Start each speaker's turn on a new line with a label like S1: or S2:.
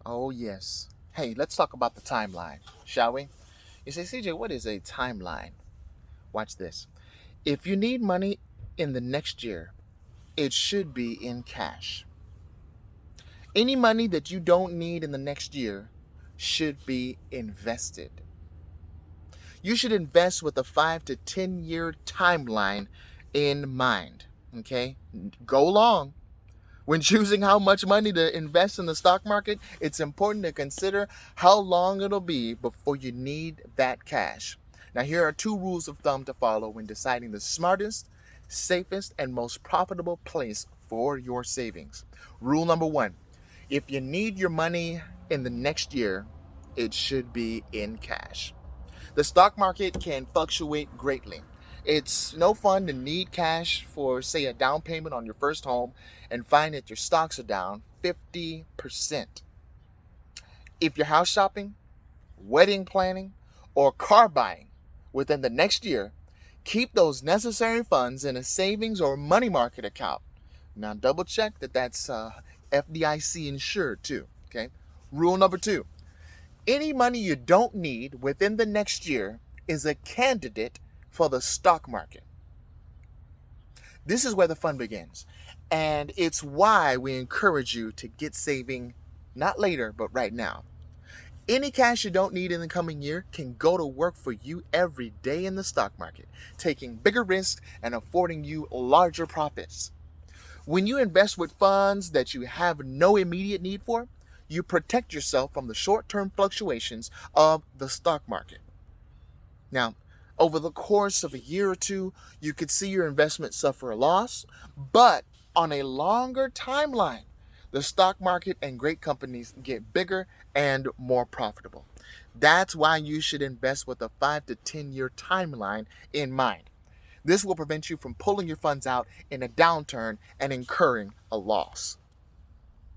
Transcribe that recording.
S1: Oh, yes. Hey, let's talk about the timeline, shall we? You say, CJ, what is a timeline? Watch this. If you need money in the next year, it should be in cash. Any money that you don't need in the next year should be invested. You should invest with a 5 to 10 year timeline in mind. Okay? Go long. When choosing how much money to invest in the stock market, it's important to consider how long it'll be before you need that cash. Now, here are two rules of thumb to follow when deciding the smartest, safest, and most profitable place for your savings. Rule number one: if you need your money in the next year, it should be in cash. The stock market can fluctuate greatly. It's no fun to need cash for, say, a down payment on your first home and find that your stocks are down 50%. If you're house shopping, wedding planning, or car buying within the next year, keep those necessary funds in a savings or money market account. Now, double check that that's FDIC insured too. Okay. Rule number two: any money you don't need within the next year is a candidate for the stock market. This is where the fun begins. And it's why we encourage you to get saving not later, but right now. Any cash you don't need in the coming year can go to work for you every day in the stock market, taking bigger risks and affording you larger profits. When you invest with funds that you have no immediate need for, you protect yourself from the short-term fluctuations of the stock market. Now, over the course of a year or two, you could see your investment suffer a loss, but on a longer timeline, the stock market and great companies get bigger and more profitable. That's why you should invest with a 5 to 10 year timeline in mind. This will prevent you from pulling your funds out in a downturn and incurring a loss.